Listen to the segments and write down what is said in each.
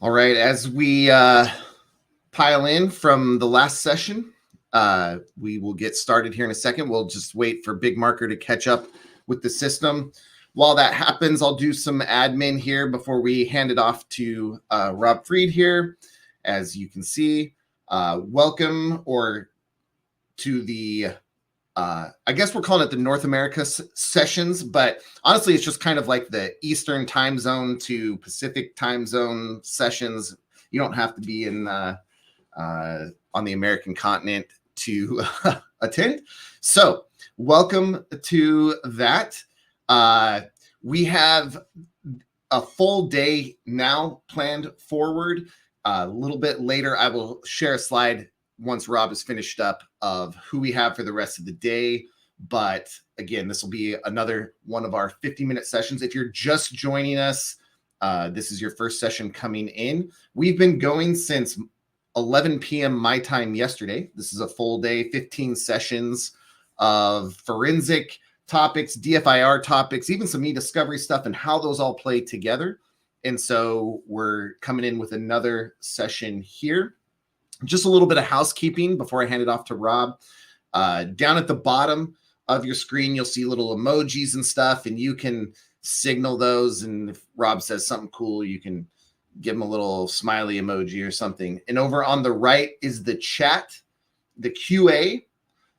All right, as we pile in from the last session, we will get started here in a second. We'll just wait for Big Marker to catch up with the system. While that happens, I'll do some admin here before we hand it off to Rob Freed here. As you can see, welcome to the I guess we're calling it the North America sessions, but honestly, it's just kind of like the Eastern time zone to Pacific time zone sessions. You don't have to be in on the American continent to attend. So welcome to that. We have a full day now planned forward. A little bit later, I will share a slide once Rob is finished up of who we have for the rest of the day. But again, this will be another one of our 50-minute sessions. If you're just joining us, this is your first session coming in. We've been going since 11 p.m. my time yesterday. This is a full day, 15 sessions of forensic topics, DFIR topics, even some e-discovery stuff and how those all play together. And so we're coming in with another session here. Just a little bit of housekeeping before I hand it off to Rob. Down at the bottom of your screen, you'll see little emojis and stuff, and you can signal those. And if Rob says something cool, you can give him a little smiley emoji or something. And over on the right is the chat, the QA.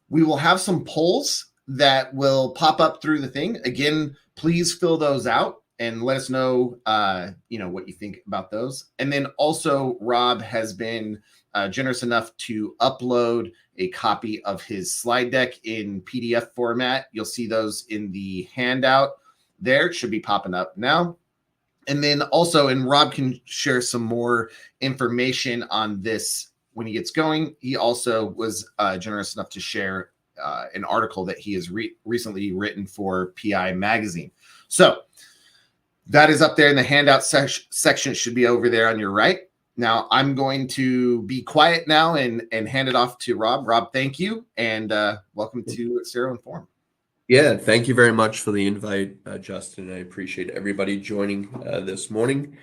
We will have some polls that will pop up through the thing. Again, please fill those out and let us know, what you think about those. And then also, Rob has been generous enough to upload a copy of his slide deck in PDF format. You'll see those in the handout there. It should be popping up now. And then also, and Rob can share some more information on this when he gets going. He also was generous enough to share an article that he has recently written for PI Magazine. So that is up there in the handout section. It should be over there on your right. Now, I'm going to be quiet now and hand it off to Rob. Rob, thank you, and welcome to Exterro Inform. Yeah, thank you very much for the invite, Justin. I appreciate everybody joining this morning.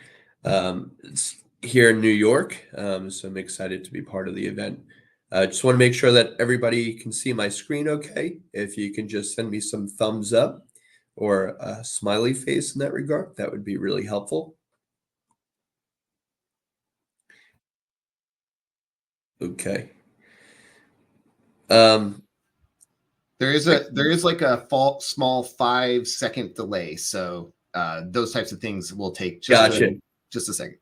It's here in New York, so I'm excited to be part of the event. I just want to make sure that everybody can see my screen okay. If you can just send me some thumbs up or a smiley face in that regard, that would be really helpful. Okay. There is like a small 5-second delay, so those types of things will take just a second.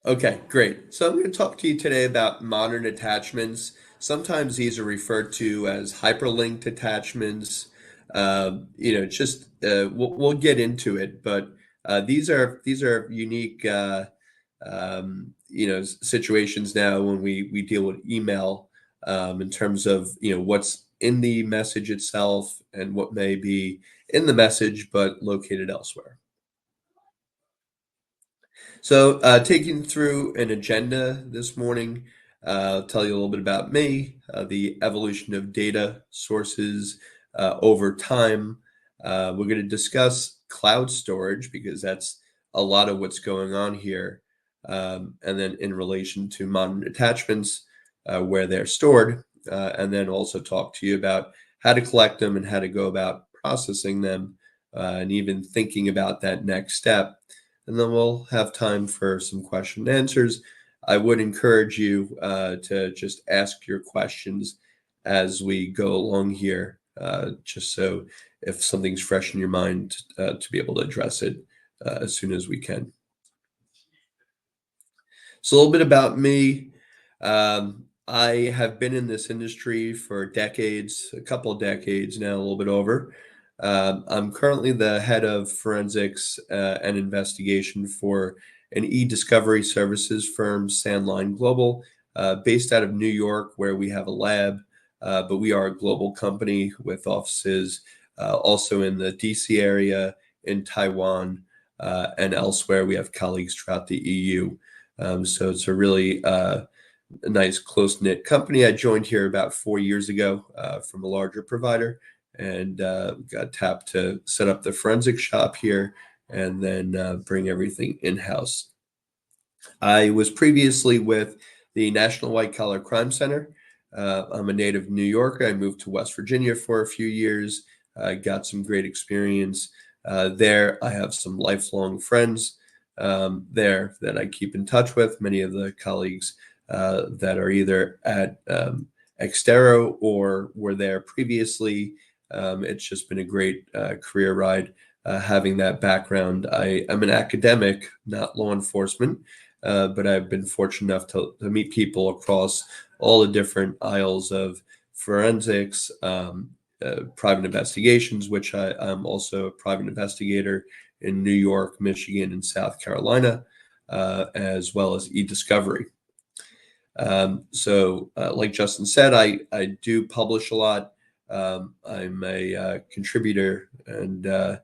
Okay, great. So I'm going to talk to you today about modern attachments. Sometimes these are referred to as hyperlinked attachments. We'll get into it, but these are unique situations now when we deal with email in terms of what's in the message itself and what may be in the message but located elsewhere. So taking through an agenda this morning, I'll tell you a little bit about me, the evolution of data sources over time. We're going to discuss cloud storage because that's a lot of what's going on here. And then in relation to modern attachments, where they're stored, and then also talk to you about how to collect them and how to go about processing them, and even thinking about that next step. And then we'll have time for some question and answers. I would encourage you to just ask your questions as we go along here, just so if something's fresh in your mind, to be able to address it as soon as we can. So a little bit about me. I have been in this industry for decades, a couple of decades now, a little bit over. I'm currently the head of forensics and investigation for an e-discovery services firm, Sandline Global, based out of New York, where we have a lab, but we are a global company with offices also in the DC area, in Taiwan, and elsewhere. We have colleagues throughout the EU. So it's a really a nice close-knit company. I joined here about 4 years ago from a larger provider, and got tapped to set up the forensic shop here and then bring everything in-house. I was previously with the National White Collar Crime Center. I'm a native New Yorker. I moved to West Virginia for a few years. I got some great experience there. I have some lifelong friends there that I keep in touch with. Many of the colleagues that are either at Exterro or were there previously. It's just been a great career ride having that background. I am an academic, not law enforcement, but I've been fortunate enough to meet people across all the different aisles of forensics, private investigations, which I'm also a private investigator in New York, Michigan, and South Carolina, as well as e-discovery. Like Justin said, I do publish a lot. I'm a contributor and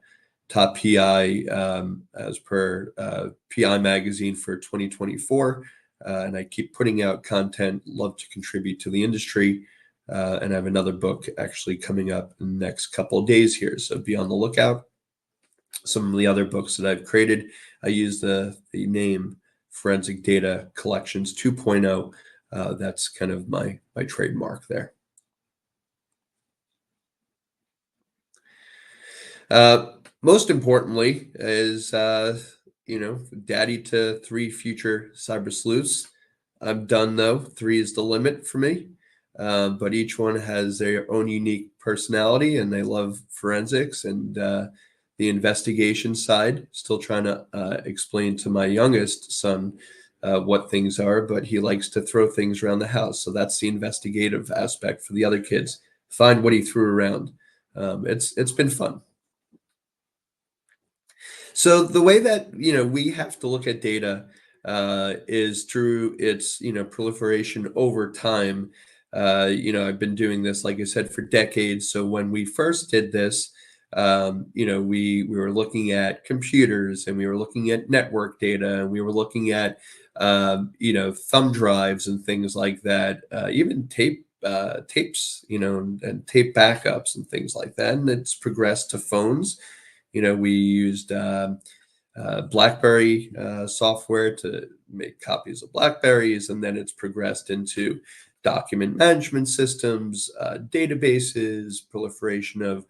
top PI as per PI magazine for 2024. And I keep putting out content, love to contribute to the industry. And I have another book actually coming up in the next couple of days here. So be on the lookout. Some of the other books that I've created, I use the name Forensic Data Collections 2.0. That's kind of my trademark there. Most importantly is, daddy to 3 future cyber sleuths. I'm done though. 3 is the limit for me. But each one has their own unique personality and they love forensics and the investigation side. Still trying to explain to my youngest son what things are, but he likes to throw things around the house. So that's the investigative aspect for the other kids. Find what he threw around. It's been fun. So the way that we have to look at data is through its proliferation over time. I've been doing this, like I said, for decades. So when we first did this, we were looking at computers and we were looking at network data and we were looking at thumb drives and things like that, even tapes, and tape backups and things like that. And it's progressed to phones. We used BlackBerry software to make copies of BlackBerries, and then it's progressed into document management systems, databases, proliferation of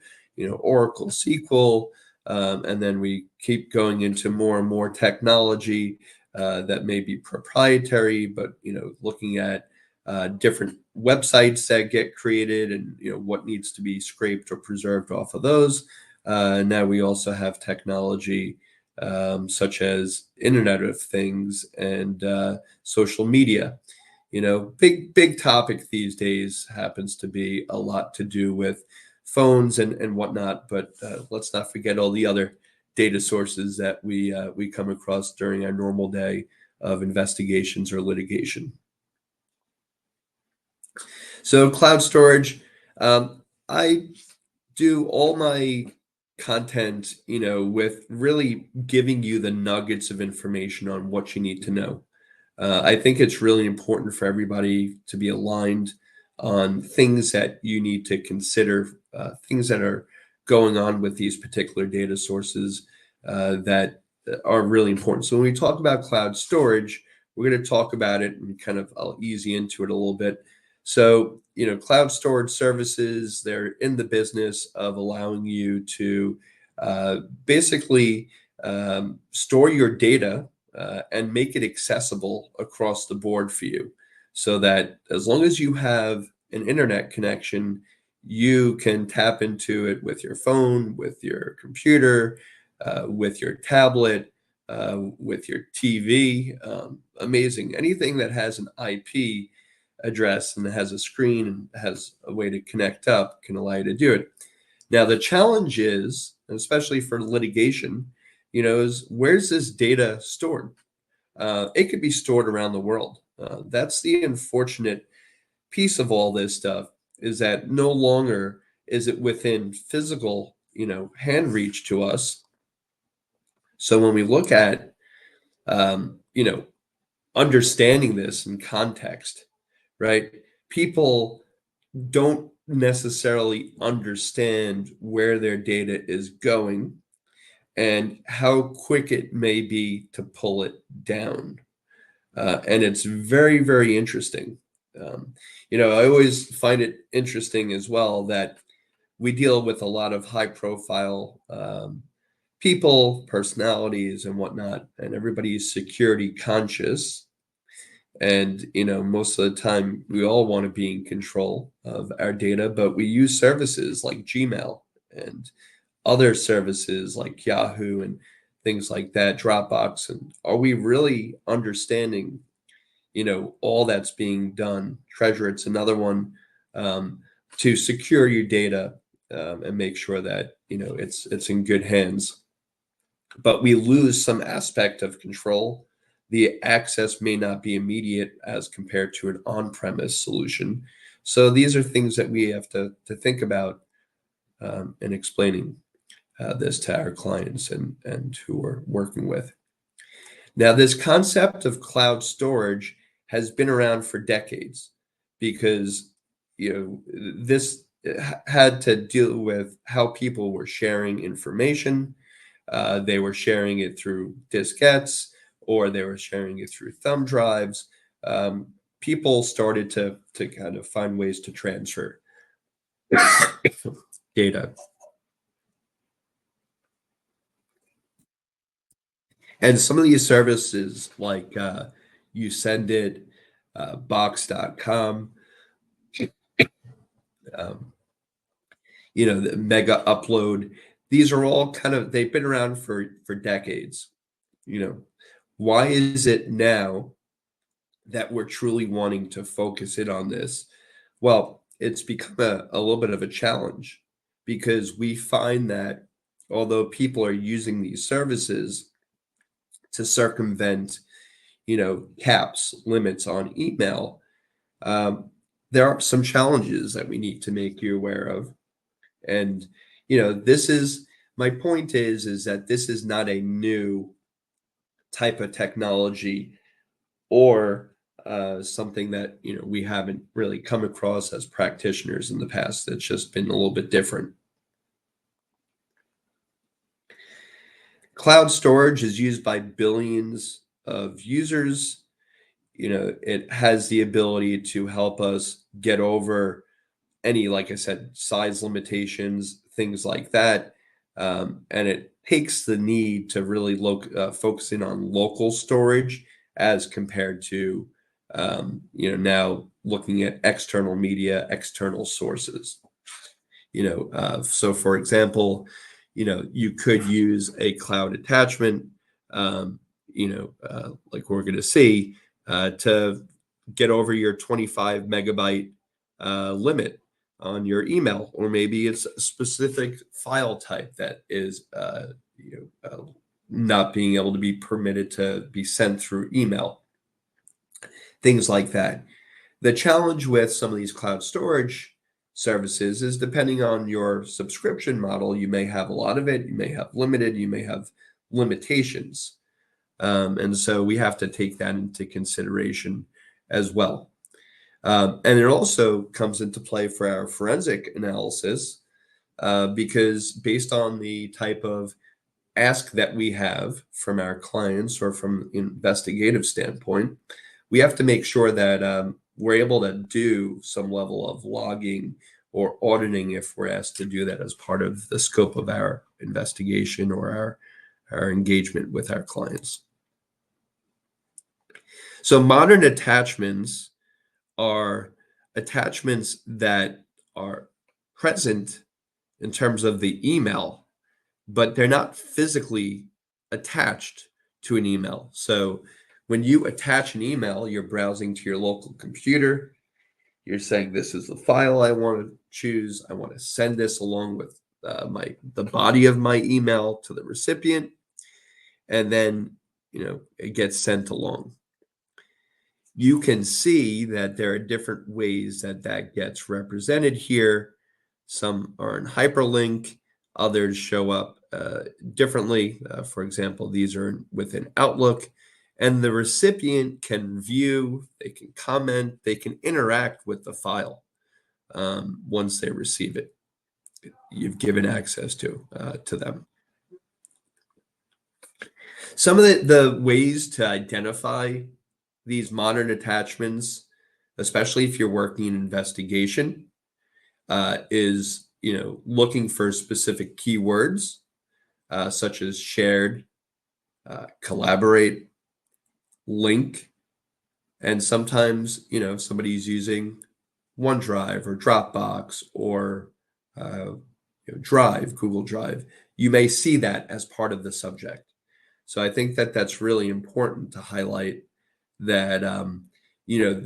Oracle, SQL, and then we keep going into more and more technology that may be proprietary, but looking at different websites that get created and what needs to be scraped or preserved off of those. Now we also have technology such as Internet of Things and social media. Big topic these days happens to be a lot to do with phones and whatnot. But let's not forget all the other data sources that we come across during our normal day of investigations or litigation. So cloud storage, I do all my content, with really giving you the nuggets of information on what you need to know. I think it's really important for everybody to be aligned on things that you need to consider, things that are going on with these particular data sources that are really important. So when we talk about cloud storage, we're going to talk about it and kind of I'll ease you into it a little bit. So, cloud storage services, they're in the business of allowing you to basically store your data and make it accessible across the board for you so that as long as you have an internet connection, you can tap into it with your phone, with your computer, with your tablet, with your TV. Amazing. Anything that has an IP address and has a screen and has a way to connect up can allow you to do it. Now, the challenge is, especially for litigation, is where's this data stored? It could be stored around the world. That's the unfortunate piece of all this stuff is that no longer is it within physical, hand reach to us. So when we look at, understanding this in context, right? People don't necessarily understand where their data is going and how quick it may be to pull it down. And it's very, very interesting. I always find it interesting as well that we deal with a lot of high profile people, personalities, and whatnot, and everybody's security conscious. And most of the time, we all want to be in control of our data, but we use services like Gmail and other services like Yahoo and things like that, Dropbox. And are we really understanding, all that's being done? Treasure, it's another one, to secure your data, and make sure that it's in good hands. But we lose some aspect of control. The access may not be immediate as compared to an on-premise solution. So these are things that we have to think about, in explaining this to our clients and who we're working with. Now, this concept of cloud storage has been around for decades because this had to deal with how people were sharing information. They were sharing it through diskettes, or they were sharing it through thumb drives. People started to kind of find ways to transfer data. And some of these services, like you send it, box.com, um, the mega upload, these are all they've been around for decades. Why is it now that we're truly wanting to focus in on this? Well, it's become a little bit of a challenge because we find that although people are using these services to circumvent, caps, limits on email, um, there are some challenges that we need to make you aware of. And, this is my point is that this is not a new type of technology or something that, we haven't really come across as practitioners in the past. It's just been a little bit different. Cloud storage is used by billions of users. It has the ability to help us get over any, like I said, size limitations, things like that. And it takes the need to really focus in on local storage as compared to, now looking at external media, external sources. So for example, you could use a cloud attachment, like we're going to see, to get over your 25 megabyte limit on your email, or maybe it's a specific file type that is not being able to be permitted to be sent through email, things like that. The challenge with some of these cloud storage services is depending on your subscription model, you may have a lot of it, you may have limited, you may have limitations. And so we have to take that into consideration as well. And it also comes into play for our forensic analysis, because based on the type of ask that we have from our clients or from investigative standpoint, we have to make sure that we're able to do some level of logging or auditing if we're asked to do that as part of the scope of our investigation or our engagement with our clients. So modern attachments are attachments that are present in terms of the email, but they're not physically attached to an email. So when you attach an email, you're browsing to your local computer. You're saying, this is the file I want to choose. I want to send this along with the body of my email to the recipient. And then, it gets sent along. You can see that there are different ways that gets represented here. Some are in hyperlink, others show up differently. For example, these are within Outlook, and the recipient can view, they can comment, they can interact with the file once they receive it. You've given access to them. Some of the ways to identify these modern attachments, especially if you're working in investigation, is looking for specific keywords such as shared, collaborate, link, and sometimes somebody's using OneDrive or Dropbox or Drive, Google Drive. You may see that as part of the subject. So I think that that's really important to highlight that you know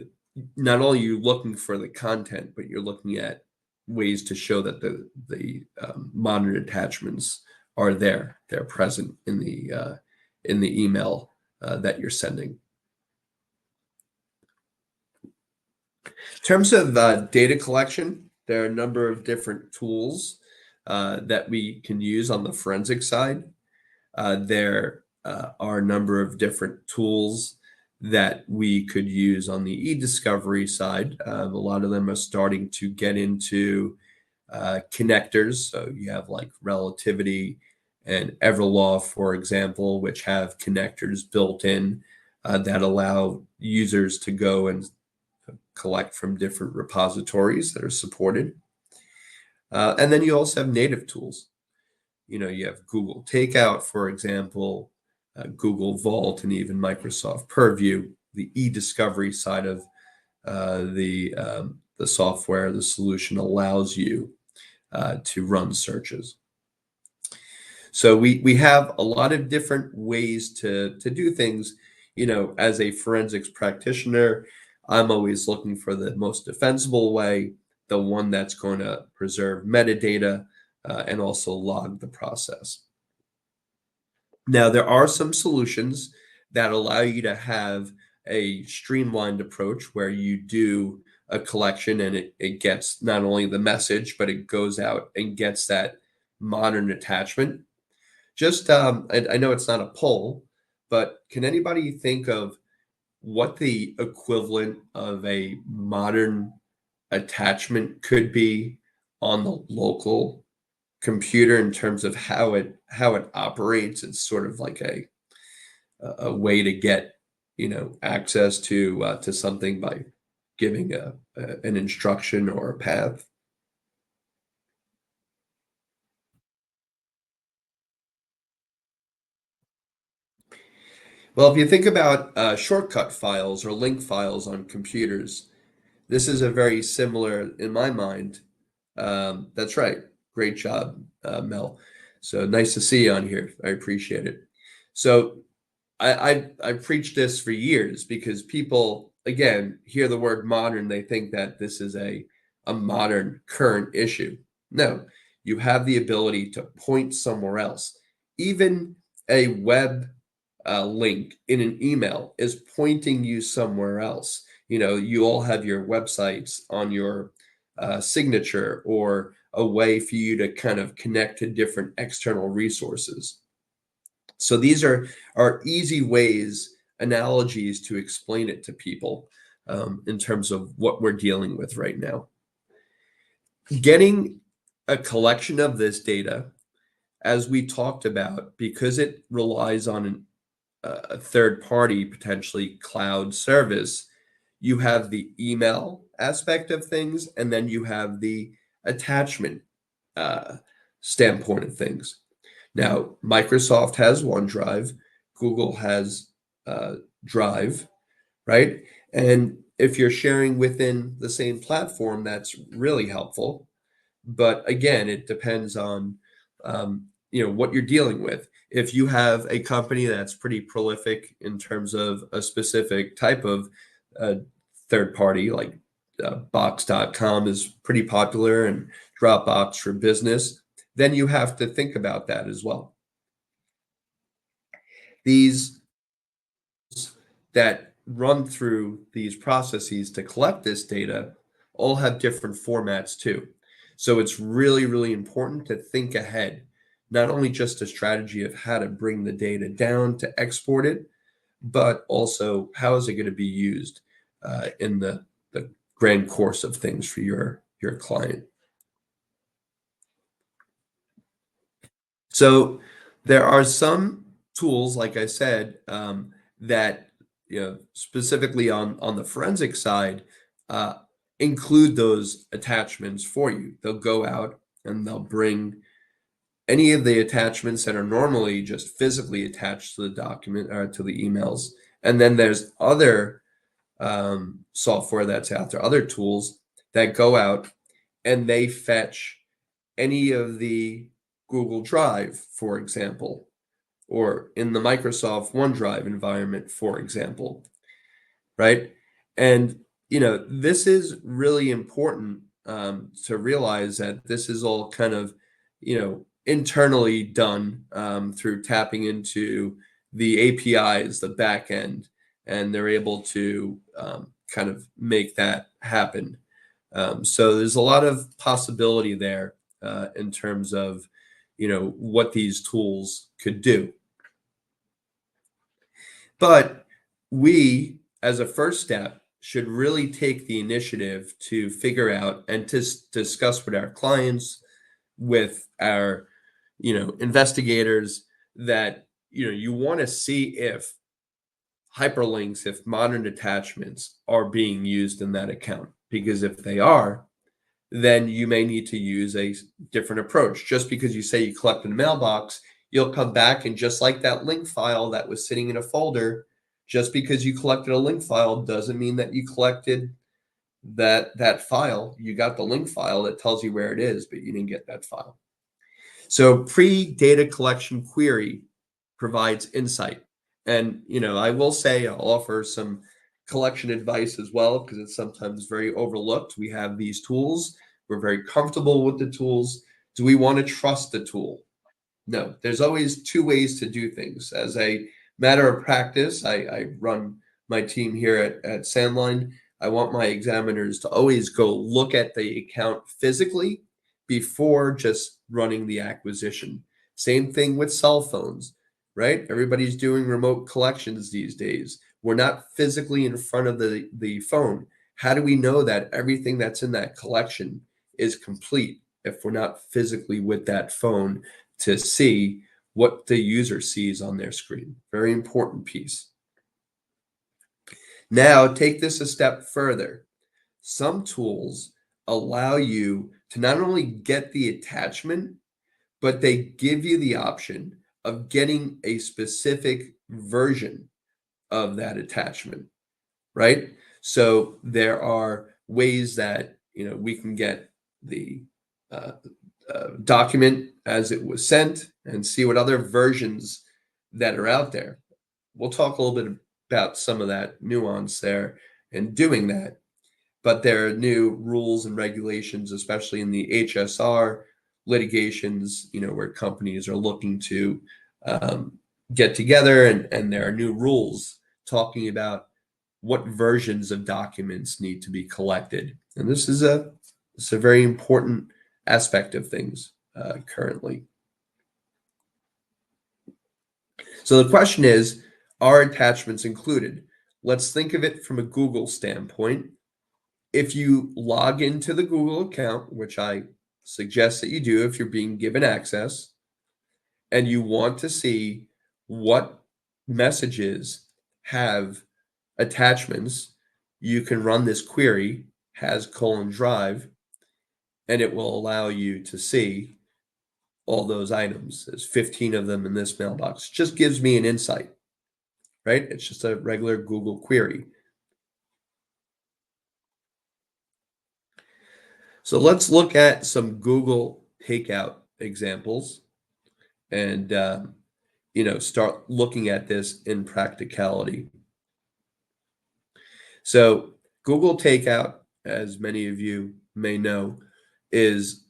not only are you looking for the content, but you're looking at ways to show that the modern attachments are there. They're present in the email that you're sending. In terms of data collection, there are a number of different tools that we can use on the forensic side. There are a number of different tools that we could use on the e-discovery side. A lot of them are starting to get into connectors. So you have like Relativity and Everlaw, for example, which have connectors built in that allow users to go and collect from different repositories that are supported. And then you also have native tools. You have Google Takeout, for example, Google Vault, and even Microsoft Purview, the e-discovery side of the software. The solution allows you to run searches. So we have a lot of different ways to do things. As a forensics practitioner, I'm always looking for the most defensible way, the one that's going to preserve metadata and also log the process. Now, there are some solutions that allow you to have a streamlined approach where you do a collection and it gets not only the message, but it goes out and gets that modern attachment. Just, I know it's not a poll, but can anybody think of what the equivalent of a modern attachment could be on the local computer in terms of how it operates? It's sort of like a way to get access to something by giving an instruction or a path. Well, if you think about shortcut files or link files on computers, this is a very similar, in my mind. That's right. Great job, Mel. So nice to see you on here. I appreciate it. So I preached this for years because people, again, hear the word modern, they think that this is a modern current issue. No, you have the ability to point somewhere else. Even a web link in an email is pointing you somewhere else. You all have your websites on your signature or a way for you to kind of connect to different external resources. So these are easy ways, analogies to explain it to people in terms of what we're dealing with right now. Getting a collection of this data, as we talked about, because it relies on a third party, potentially cloud service, you have the email aspect of things, and then you have the attachment uh, standpoint of things. Now, Microsoft has OneDrive, Google has Drive, right? And if you're sharing within the same platform, that's really helpful. But again, it depends on what you're dealing with. If you have a company that's pretty prolific in terms of a specific type of uh, third party, like Box.com is pretty popular and Dropbox for business, then you have to think about that as well. These that run through these processes to collect this data all have different formats too. So it's really, really important to think ahead, not only just a strategy of how to bring the data down to export it, but also how is it going to be used in the grand course of things for your client. So there are some tools, like I said, that specifically on the forensic side, uh, include those attachments for you. They'll go out and they'll bring any of the attachments that are normally just physically attached to the document or to the emails. And then there's other software that's out there, other tools that go out and they fetch any of the Google Drive, for example, or in the Microsoft OneDrive environment, for example, right? And this is really important to realize that this is all kind of internally done through tapping into the APIs, the back end, and they're able to kind of make that happen. So there's a lot of possibility there in terms of what these tools could do. But we, as a first step, should really take the initiative to figure out and to discuss with our clients, with our, investigators, that, you want to see if hyperlinks, if modern attachments are being used in that account. Because if they are, then you may need to use a different approach. Just because you say you collect in a mailbox, you'll come back and just like that link file that was sitting in a folder, just because you collected a link file doesn't mean that you collected that file. You got the link file that tells you where it is, but you didn't get that file. So pre-data collection query provides insight. And I will say I'll offer some collection advice as well, because it's sometimes very overlooked. We have these tools. We're very comfortable with the tools. Do we want to trust the tool? No, there's always two ways to do things. As a matter of practice, I run my team here at Sandline. I want my examiners to always go look at the account physically before just running the acquisition. Same thing with cell phones, right? Everybody's doing remote collections these days. We're not physically in front of the phone. How do we know that everything that's in that collection is complete if we're not physically with that phone to see what the user sees on their screen? Very important piece. Now, take this a step further. Some tools allow you to not only get the attachment, but they give you the option of getting a specific version of that attachment, right? So there are ways that we can get the document as it was sent and see what other versions that are out there. We'll talk a little bit about some of that nuance there in doing that. But there are new rules and regulations, especially in the HSR litigations, where companies are looking to get together, and there are new rules talking about what versions of documents need to be collected. And this is it's a very important aspect of things currently. So the question is, are attachments included? Let's think of it from a Google standpoint. If you log into the Google account, which I suggest that you do if you're being given access, and you want to see what messages have attachments, you can run this query, has::drive, and it will allow you to see all those items. There's 15 of them in this mailbox. Just gives me an insight, right? It's just a regular Google query. So let's look at some Google takeout examples and start looking at this in practicality. So Google Takeout, as many of you may know, is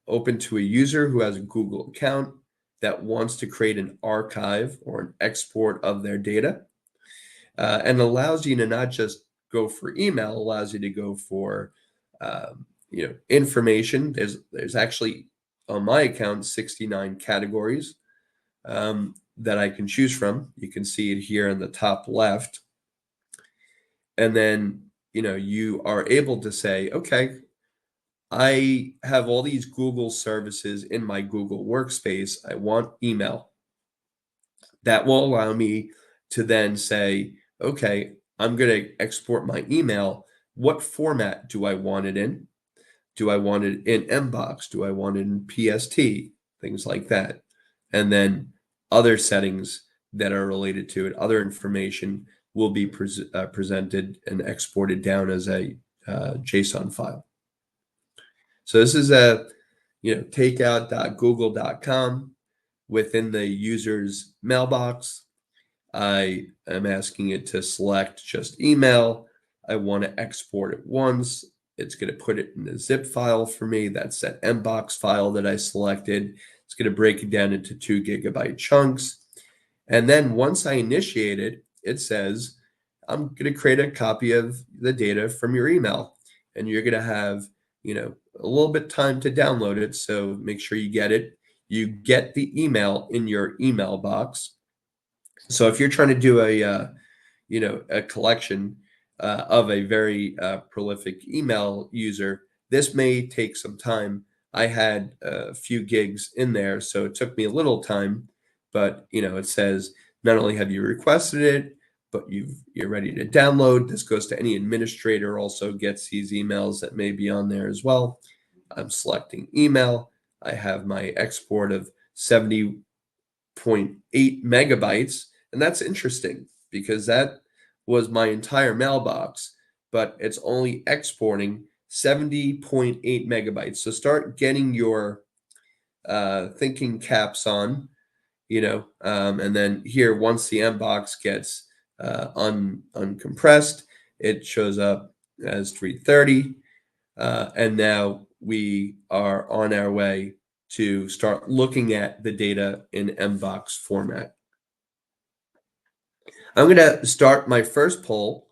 open to a user who has a Google account that wants to create an archive or an export of their data, and allows you to not just go for email, allows you to go for information. There's actually, on my account, 69 categories that I can choose from. You can see it here in the top left. And then, you are able to say, okay, I have all these Google services in my Google workspace. I want email. That will allow me to then say, okay, I'm going to export my email. What format do I want it in? Do I want it in Mbox? Do I want it in PST? Things like that. And then other settings that are related to it, other information will be presented and exported down as a JSON file. So this is a takeout.google.com. Within the user's mailbox, I am asking it to select just email. I want to export it once. It's going to put it in a zip file for me. That's that Mbox file that I selected. It's going to break it down into 2 GB chunks. And then once I initiate it, it says, I'm going to create a copy of the data from your email. And you're going to have, a little bit time to download it. So make sure you get it. You get the email in your email box. So if you're trying to do a collection of a very prolific email user, this may take some time. I had a few gigs in there, so it took me a little time, but it says not only have you requested it, but you're ready to download. This goes to any administrator, also gets these emails that may be on there as well. I'm selecting email. I have my export of 70.8 megabytes. And that's interesting because that was my entire mailbox, but it's only exporting 70.8 megabytes. So start getting your thinking caps on, and then here, once the mbox gets uncompressed, it shows up as 330. And now we are on our way to start looking at the data in mbox format. I'm going to start my first poll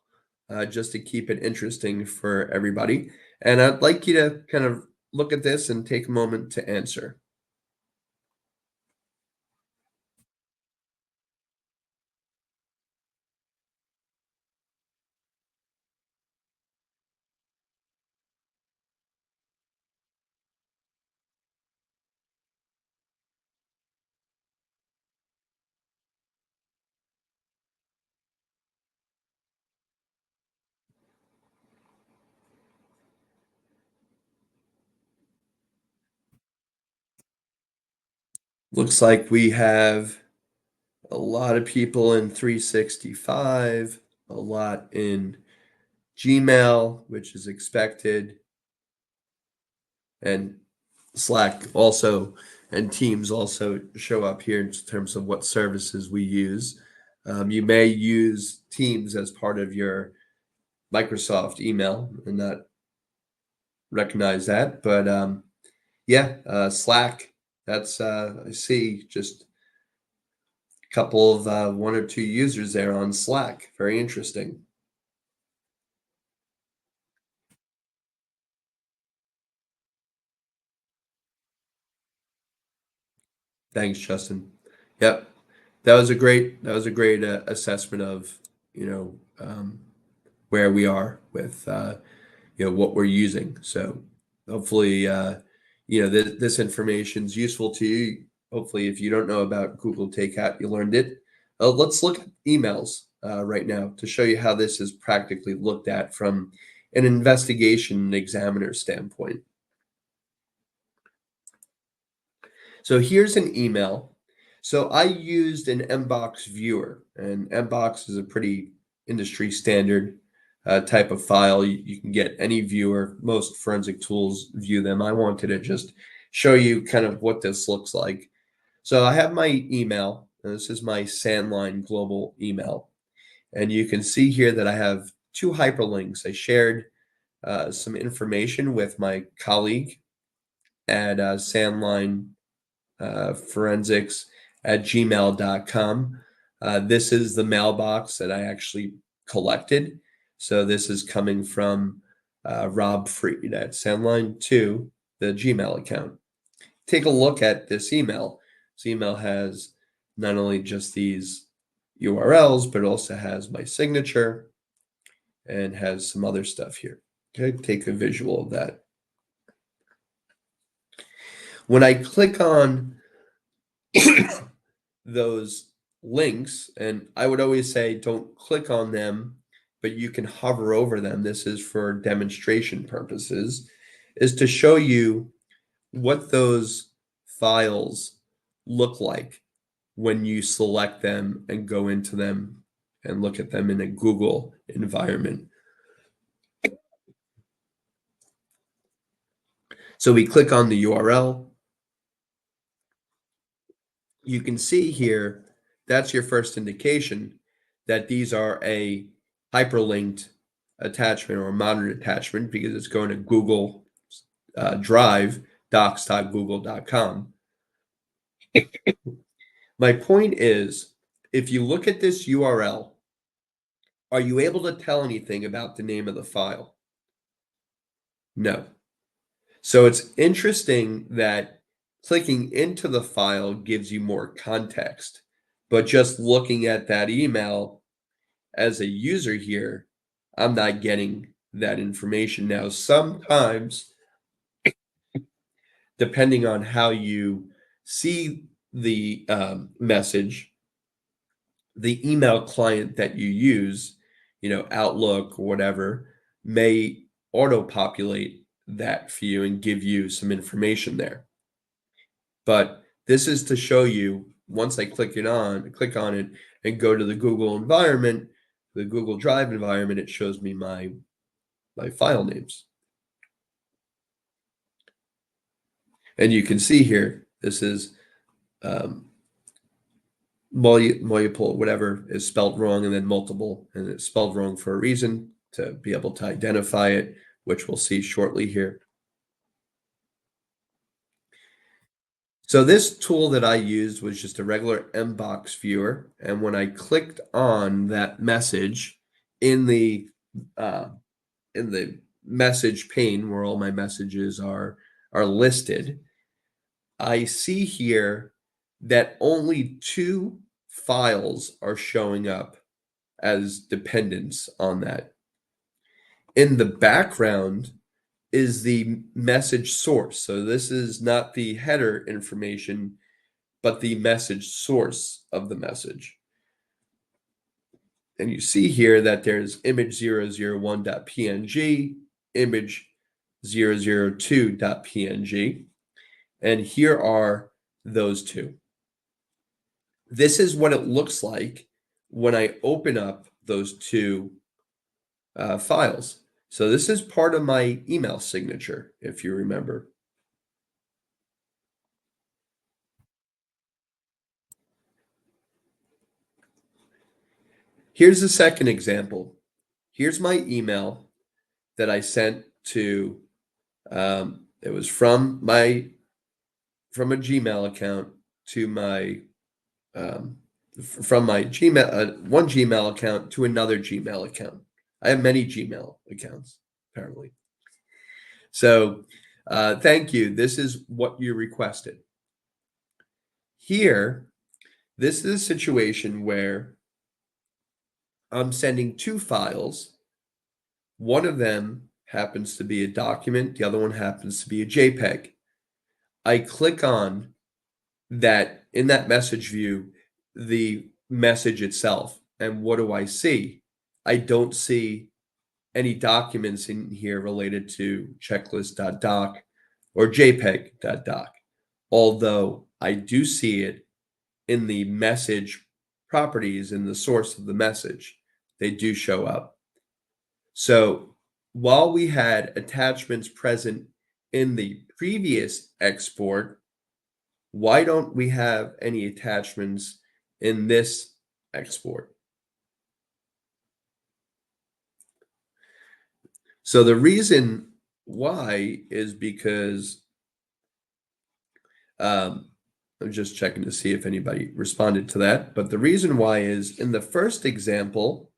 just to keep it interesting for everybody. And I'd like you to kind of look at this and take a moment to answer. Looks like we have a lot of people in 365, a lot in Gmail, which is expected, and Slack also, and Teams also show up here in terms of what services we use. You may use Teams as part of your Microsoft email and not recognize that. But Slack, that's, I see just a couple of 1 or 2 users there on Slack. Very interesting. Thanks, Justin. Yep. That was a great assessment of, where we are with, what we're using. So hopefully, this information is useful to you. Hopefully, if you don't know about Google Takeout, you learned it. Let's look at emails right now to show you how this is practically looked at from an investigation examiner standpoint. So here's an email. So I used an Mbox viewer, and Mbox is a pretty industry standard type of file. You can get any viewer. Most forensic tools view them. I wanted to just show you kind of what this looks like. So I have my email. And this is my Sandline Global email. And you can see here that I have 2 hyperlinks. I shared some information with my colleague at Sandline forensics at gmail.com. This is the mailbox that I actually collected. So this is coming from Rob Freed at Sandline 2, the Gmail account. Take a look at this email. This email has not only just these URLs, but also has my signature and has some other stuff here. Okay, take a visual of that. When I click on those links, and I would always say don't click on them, but you can hover over them. This is for demonstration purposes, is to show you what those files look like when you select them and go into them and look at them in a Google environment. So we click on the URL. You can see here, that's your first indication that these are a hyperlinked attachment or a modern attachment because it's going to Google Drive, docs.google.com. My point is, if you look at this URL, are you able to tell anything about the name of the file? No. So it's interesting that clicking into the file gives you more context, but just looking at that email as a user here, I'm not getting that information. Now, sometimes, depending on how you see the message, the email client that you use, Outlook or whatever, may auto populate that for you and give you some information there. But this is to show you once I click on it and go to the Google environment, the Google Drive environment, it shows me my file names. And you can see here, this is multiple, whatever is spelled wrong, and then multiple, and it's spelled wrong for a reason to be able to identify it, which we'll see shortly here. So this tool that I used was just a regular mbox viewer, and when I clicked on that message in the message pane where all my messages are listed, I see here that only 2 files are showing up as dependents on that. In the background is the message source. So this is not the header information, but the message source of the message. And you see here that there's image 001.png, image 002.png, and here are those 2. This is what it looks like when I open up those 2 files. So this is part of my email signature, if you remember. Here's the second example. Here's my email that I sent to, it was from a Gmail account to my, from my Gmail, one Gmail account to another Gmail account. I have many Gmail accounts, apparently. So thank you. This is what you requested. Here, this is a situation where I'm sending 2 files. One of them happens to be a document. The other one happens to be a JPEG. I click on that in that message view, the message itself. And what do I see? I don't see any documents in here related to checklist.doc or jpeg.doc, although I do see it in the message properties in the source of the message. They do show up. So while we had attachments present in the previous export, why don't we have any attachments in this export? So the reason why is because I'm just checking to see if anybody responded to that. But the reason why is in the first example,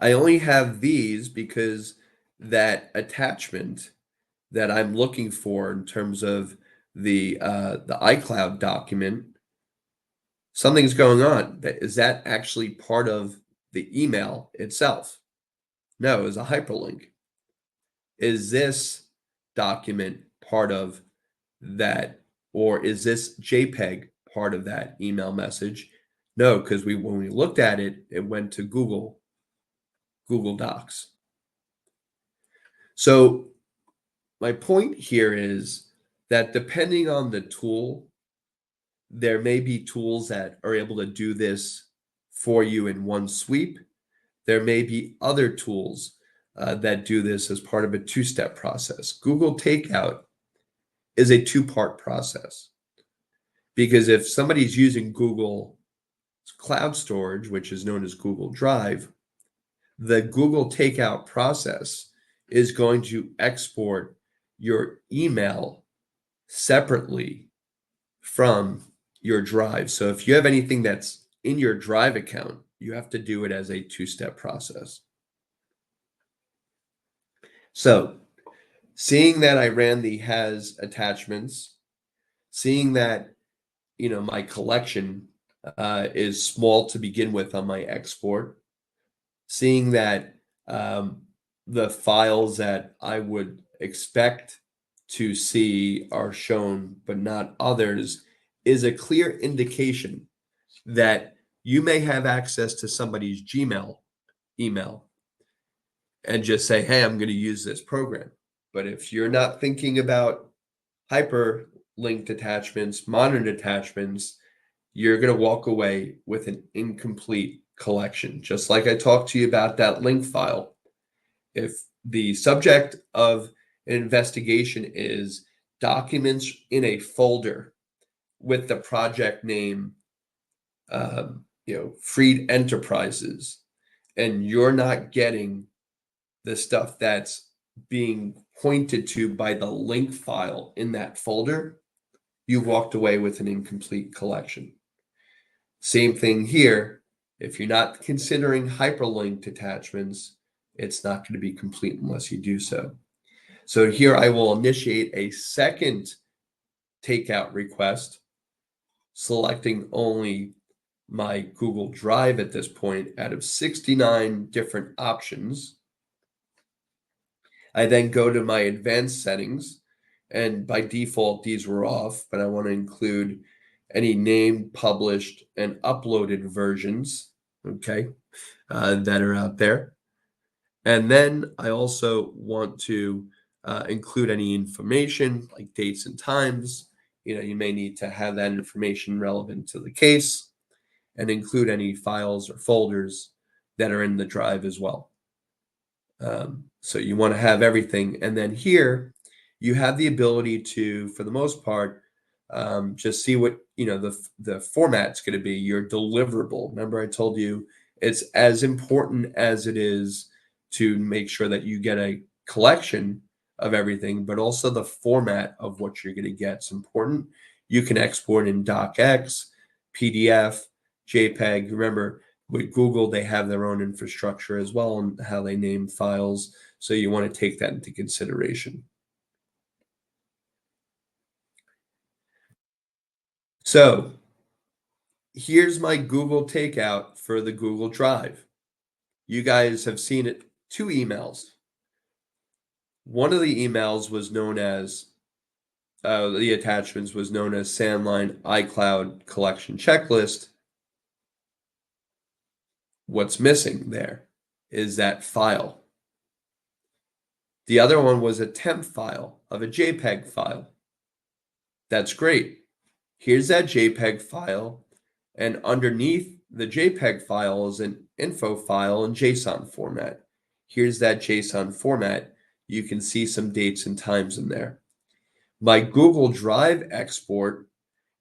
I only have these because that attachment that I'm looking for in terms of the iCloud document, something's going on. Is that actually part of the email itself? No, it's a hyperlink. Is this document part of that Or is this JPEG part of that email message? No, because when we looked at it, it went to Google Docs. So my point here is that depending on the tool, there may be tools that are able to do this for you in one sweep. There may be other tools that do this as part of a two-step process. Google Takeout is a two-part process because if somebody's using Google Cloud Storage, which is known as Google Drive, the Google Takeout process is going to export your email separately from your Drive. So if you have anything that's in your Drive account, you have to do it as a two-step process. So seeing that I ran the has attachments, seeing that my collection is small to begin with on my export, seeing that the files that I would expect to see are shown but not others is a clear indication that you may have access to somebody's Gmail email and just say, hey, I'm going to use this program. But if you're not thinking about hyperlinked attachments, modern attachments, you're going to walk away with an incomplete collection. Just like I talked to you about that link file. If the subject of an investigation is documents in a folder with the project name, Freed Enterprises, and you're not getting the stuff that's being pointed to by the link file in that folder, you walked away with an incomplete collection. Same thing here. If you're not considering hyperlinked attachments, it's not going to be complete unless you do so. So here I will initiate a second takeout request, selecting only my Google Drive at this point out of 69 different options. I then go to my advanced settings, and by default, these were off, but I want to include any named, published, and uploaded versions, okay, that are out there. And then I also want to include any information like dates and times. You may need to have that information relevant to the case and include any files or folders that are in the drive as well. So you want to have everything. And then here you have the ability to, for the most part, just see what, the format's going to be, your deliverable. Remember, I told you it's as important as it is to make sure that you get a collection of everything, but also the format of what you're going to get is important. You can export in docx, PDF, JPEG. Remember, with Google, they have their own infrastructure as well and how they name files. So you want to take that into consideration. So here's my Google Takeout for the Google Drive. You guys have seen it, 2 emails. One of the emails was known as, the attachments was known as Sandline iCloud Collection Checklist. What's missing there is that file. The other one was a temp file of a JPEG file. That's great. Here's that JPEG file, and underneath the JPEG file is an info file in JSON format. Here's that JSON format. You can see some dates and times in there. My Google Drive export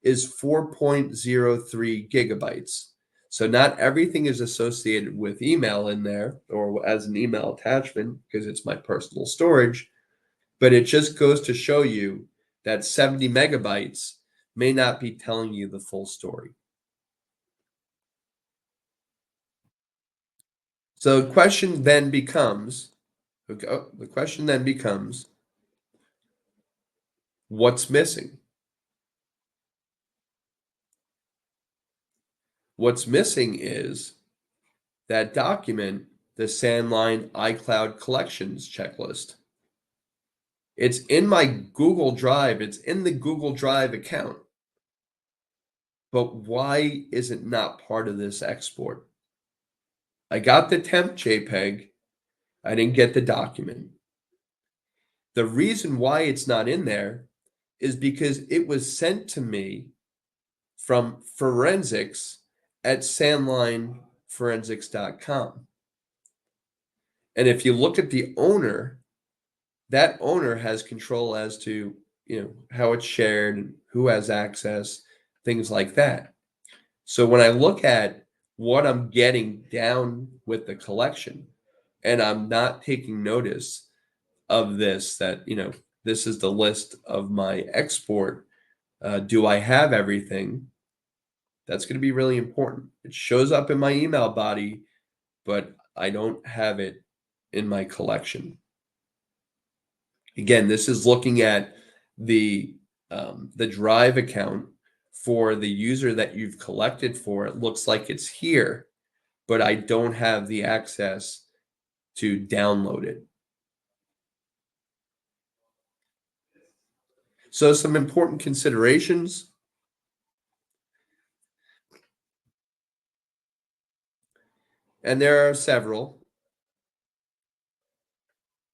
is 4.03 gigabytes. So not everything is associated with email in there or as an email attachment because it's my personal storage, but it just goes to show you that 70 megabytes may not be telling you the full story. So the question then becomes, what's missing? What's missing is that document, the Sandline iCloud Collections checklist. It's in my Google Drive. It's in the Google Drive account. But why is it not part of this export? I got the temp JPEG. I didn't get the document. The reason why it's not in there is because it was sent to me from forensics at sandlineforensics.com. And if you look at the owner, that owner has control as to, how it's shared and who has access, things like that. So when I look at what I'm getting down with the collection and I'm not taking notice of this, that, this is the list of my export. Do I have everything? That's going to be really important. It shows up in my email body, but I don't have it in my collection. Again, this is looking at the Drive account for the user that you've collected for. It looks like it's here, but I don't have the access to download it. So some important considerations. And there are several.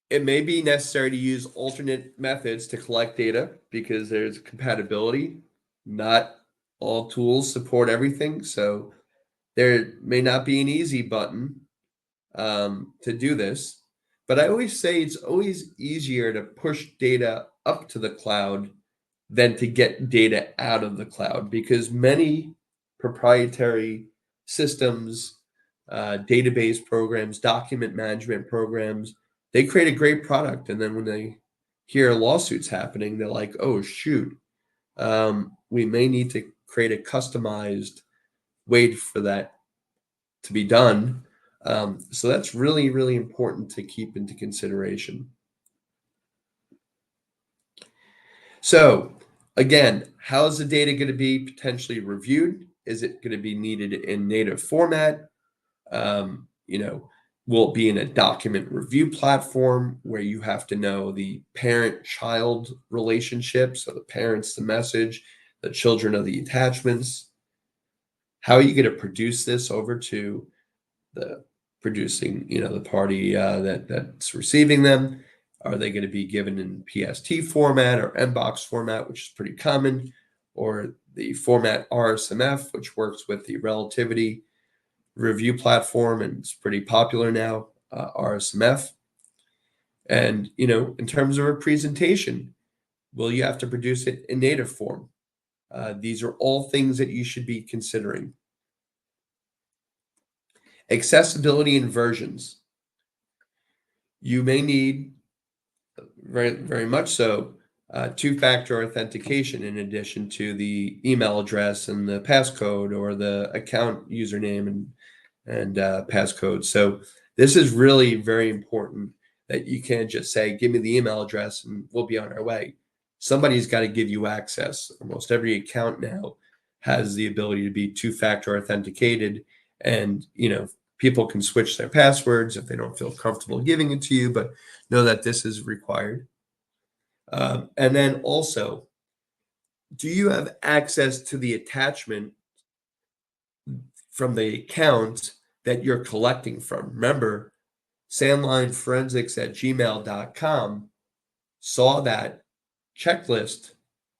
It may be necessary to use alternate methods to collect data because there's compatibility. Not all tools support everything, so there may not be an easy button to do this. But I always say it's always easier to push data up to the cloud than to get data out of the cloud, because many proprietary systems, database programs, document management programs, they create a great product. And then when they hear lawsuits happening, they're like, oh, shoot, we may need to create a customized way for that to be done. So that's really, really important to keep into consideration. So again, how is the data going to be potentially reviewed? Is it going to be needed in native format? Will it be in a document review platform where you have to know the parent-child relationship? So the parents, the message, the children are the attachments. How are you going to produce this over to the producing, the party that's receiving them? Are they going to be given in PST format or MBOX format, which is pretty common, or the format RSMF, which works with the relativity review platform and it's pretty popular now, RSMF? And, in terms of a presentation, will you have to produce it in native form? These are all things that you should be considering. Accessibility and versions. You may need, very, very much so, two-factor authentication in addition to the email address and the passcode, or the account username and passcode. So this is really very important, that you can't just say, give me the email address and we'll be on our way. Somebody's got to give you access. Almost every account now has the ability to be two-factor authenticated, and people can switch their passwords if they don't feel comfortable giving it to you, but know that this is required. And then also, do you have access to the attachment from the account that you're collecting from? Remember, sandlineforensics@gmail.com saw that checklist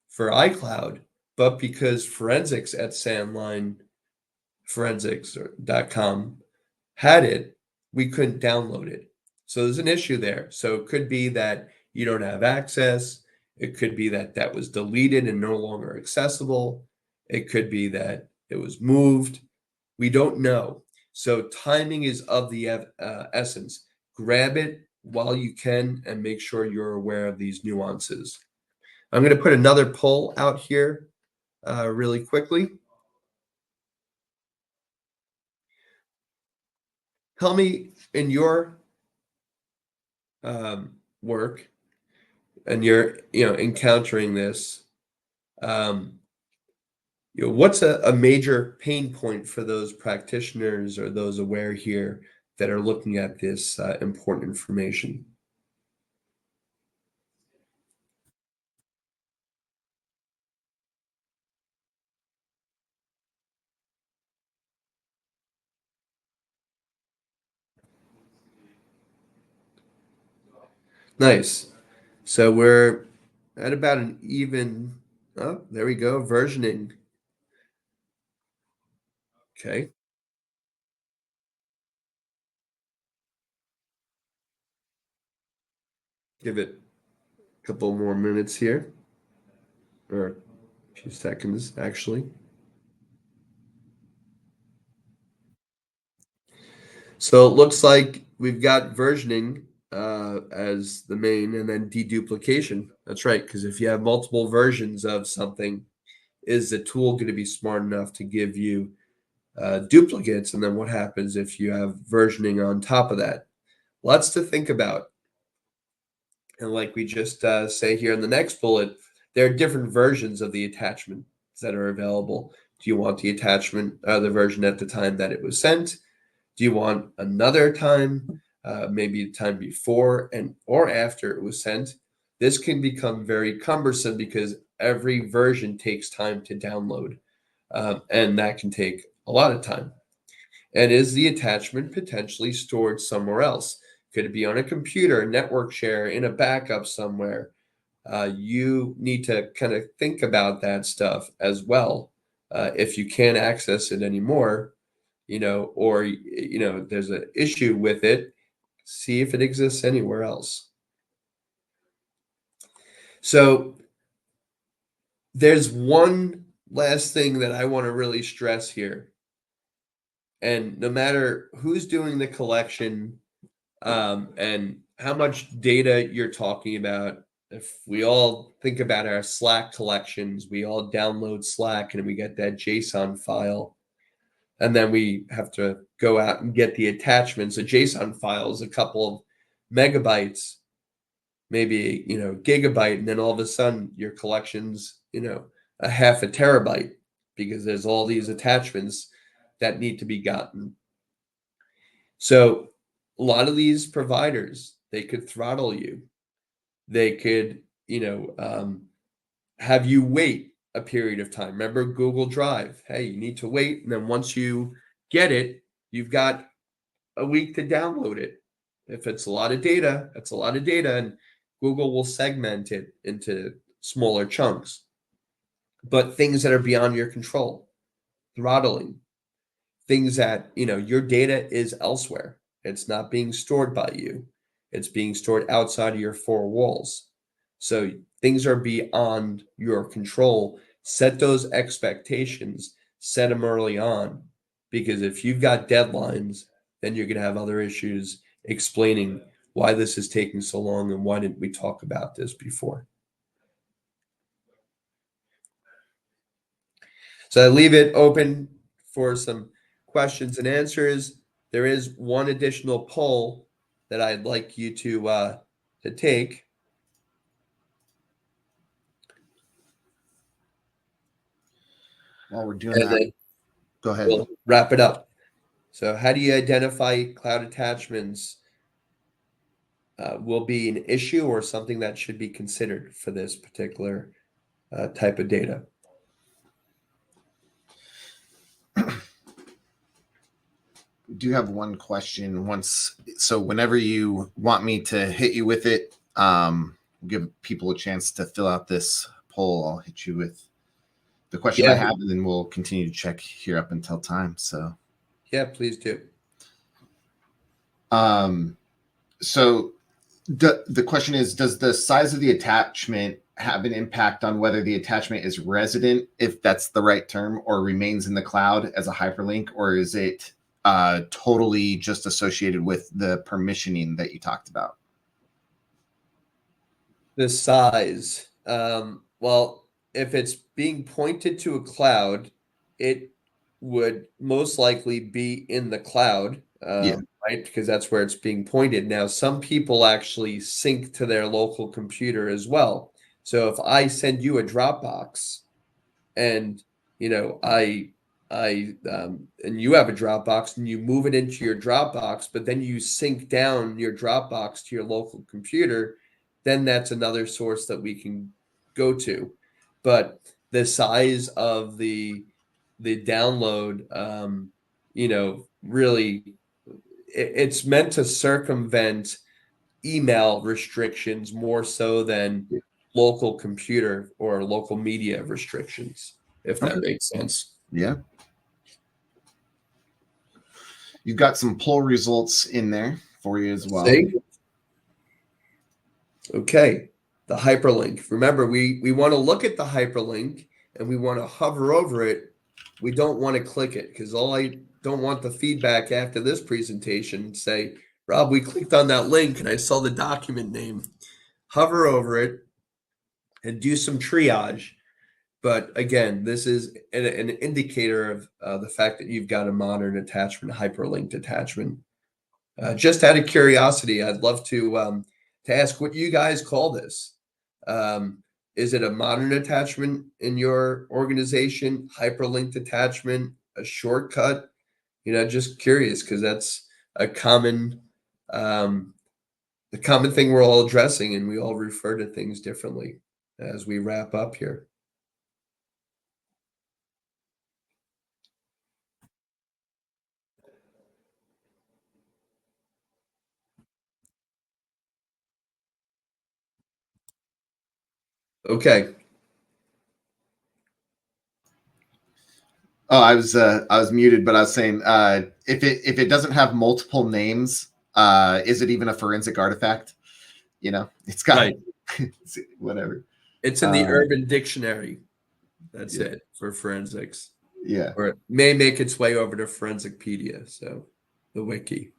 for iCloud, but because forensics@sandlineforensics.com had it, we couldn't download it. So there's an issue there. So it could be that you don't have access. It could be that that was deleted and no longer accessible. It could be that it was moved. We don't know. So timing is of the essence. Grab it while you can and make sure you're aware of these nuances. I'm going to put another poll out here really quickly. Tell me, in your work, and you're encountering this, what's a major pain point for those practitioners or those aware here that are looking at this important information? Nice. So we're at about an even, oh, there we go, versioning. Okay. Give it a couple more minutes here, or a few seconds, actually. So it looks like we've got versioning as the main, and then deduplication. That's right, because if you have multiple versions of something, is the tool going to be smart enough to give you duplicates? And then what happens if you have versioning on top of that? Lots to think about. And like we just say here in the next bullet, there are different versions of the attachment that are available. Do you want the attachment, the version at the time that it was sent? Do you want another time, maybe the time before and or after it was sent? This can become very cumbersome because every version takes time to download, and that can take a lot of time. And is the attachment potentially stored somewhere else? Could it be on a computer, network share, in a backup somewhere? You need to kind of think about that stuff as well. If you can't access it anymore, or there's an issue with it, see if it exists anywhere else. So there's one last thing that I want to really stress here. And no matter who's doing the collection, and how much data you're talking about, if we all think about our Slack collections, we all download Slack and we get that JSON file, and then we have to go out and get the attachments. A JSON file is a couple of megabytes, maybe gigabyte, and then all of a sudden your collection's a half a terabyte because there's all these attachments that need to be gotten. So a lot of these providers, they could throttle you. They could have you wait a period of time. Remember Google Drive? Hey, you need to wait, and then once you get it, you've got a week to download it. If it's a lot of data, that's a lot of data, and Google will segment it into smaller chunks. But things that are beyond your control, throttling, things that, your data is elsewhere. It's not being stored by you. It's being stored outside of your four walls. So things are beyond your control. Set those expectations, set them early on, because if you've got deadlines, then you're going to have other issues explaining why this is taking so long and why didn't we talk about this before. So I leave it open for some questions and answers. There is one additional poll that I'd like you to take. While we're doing And that, then go ahead. we'll wrap it up. So how do you identify cloud attachments will be an issue or something that should be considered for this particular type of data? Do have one question. So whenever you want me to hit you with it, give people a chance to fill out this poll. I'll hit you with the question I have, and then we'll continue to check here up until time. So yeah, please do. So the question is, does the size of the attachment have an impact on whether the attachment is resident, if that's the right term, or remains in the cloud as a hyperlink, or is it totally just associated with the permissioning that you talked about? The size. Well, if it's being pointed to a cloud, it would most likely be in the cloud, right? Because that's where it's being pointed. Now, some people actually sync to their local computer as well. So if I send you a Dropbox and and you have a Dropbox and you move it into your Dropbox, but then you sync down your Dropbox to your local computer, then that's another source that we can go to. But the size of the download, really, it's meant to circumvent email restrictions more so than local computer or local media restrictions, if that Okay. makes sense. Yeah. You've got some poll results in there for you as well. See? Okay. The hyperlink. Remember, we want to look at the hyperlink and we want to hover over it. We don't want to click it because I don't want the feedback after this presentation say, Rob, we clicked on that link and I saw the document name. Hover over it and do some triage. But again, this is an indicator of the fact that you've got a modern attachment, hyperlinked attachment. Just out of curiosity, I'd love to ask what you guys call this. Is it a modern attachment in your organization, hyperlinked attachment, a shortcut? Just curious because that's a common the common thing we're all addressing, and we all refer to things differently as we wrap up here. Okay. Oh, I was muted, but I was saying if it doesn't have multiple names, is it even a forensic artifact? It's got Right. whatever. It's in the Urban Dictionary. That's Yeah. it for forensics. Yeah. Or it may make its way over to Forensicpedia, so the wiki.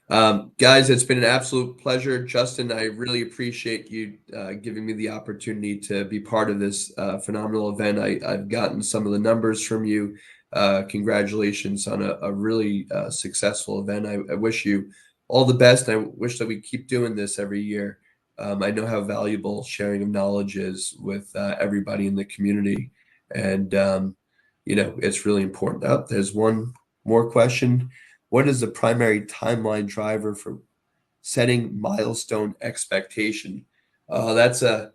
Guys, it's been an absolute pleasure. Justin, I really appreciate you giving me the opportunity to be part of this phenomenal event. I've gotten some of the numbers from you. Congratulations on a really successful event. I wish you all the best. I wish that we keep doing this every year. I know how valuable sharing of knowledge is with everybody in the community. And, it's really important. Oh, there's one more question. What is the primary timeline driver for setting milestone expectation? That's a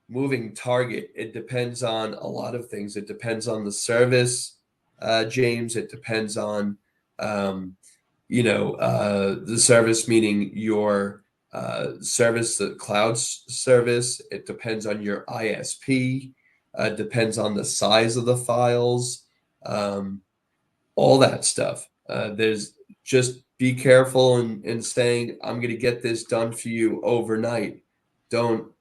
moving target. It depends on a lot of things. It depends on the service, James. It depends on the service, meaning your service, the cloud service. It depends on your ISP. Depends on the size of the files. All that stuff. There's just be careful in saying I'm going to get this done for you overnight. Don't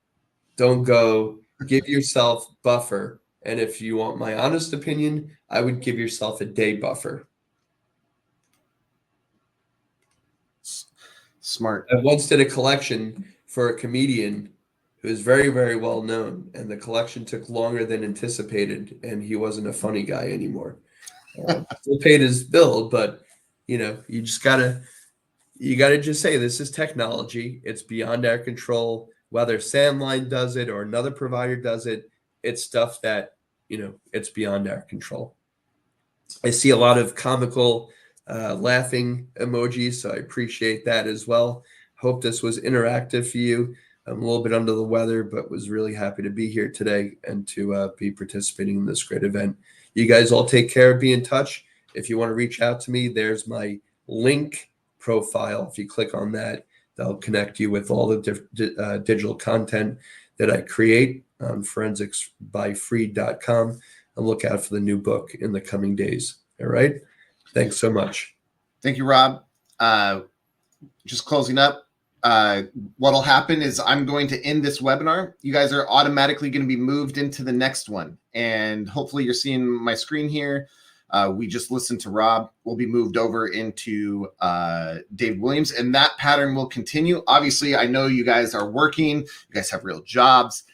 go. Give yourself buffer. And if you want my honest opinion, I would give yourself a day buffer. Smart. I once did a collection for a comedian who is very, very well known, and the collection took longer than anticipated, and he wasn't a funny guy anymore. Still paid his bill, but you gotta just say this is technology. It's beyond our control. Whether Sandline does it or another provider does it, it's stuff that it's beyond our control. I see a lot of comical laughing emojis, so I appreciate that as well. Hope this was interactive for you. I'm a little bit under the weather, but was really happy to be here today and to be participating in this great event. You guys all take care. Be in touch. If you want to reach out to me, there's my link profile. If you click on that, that'll connect you with all the digital content that I create on forensicsbyfreed.com. And look out for the new book in the coming days. All right. Thanks so much. Thank you, Rob. Just closing up. What'll happen is I'm going to end this webinar. You guys are automatically going to be moved into the next one. And hopefully you're seeing my screen here. We just listened to Rob. We'll be moved over into Dave Williams, and that pattern will continue. Obviously, I know you guys are working. You guys have real jobs.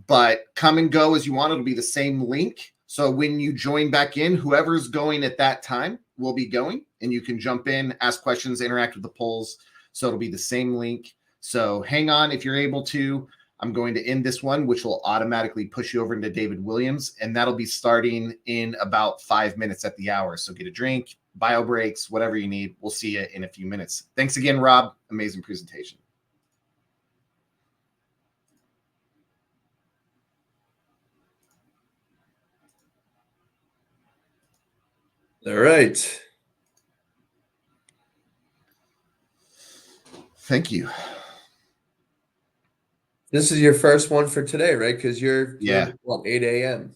But come and go as you want. It'll be the same link. So when you join back in, whoever's going at that time will be going, and you can jump in, ask questions, interact with the polls. So it'll be the same link. So hang on if you're able to. I'm going to end this one, which will automatically push you over into David Williams, and that'll be starting in about 5 minutes at the hour. So get a drink, bio breaks, whatever you need. We'll see you in a few minutes. Thanks again, Rob. Amazing presentation. All right. Thank you. This is your first one for today, right? Because you're Yeah. what, 8 a.m.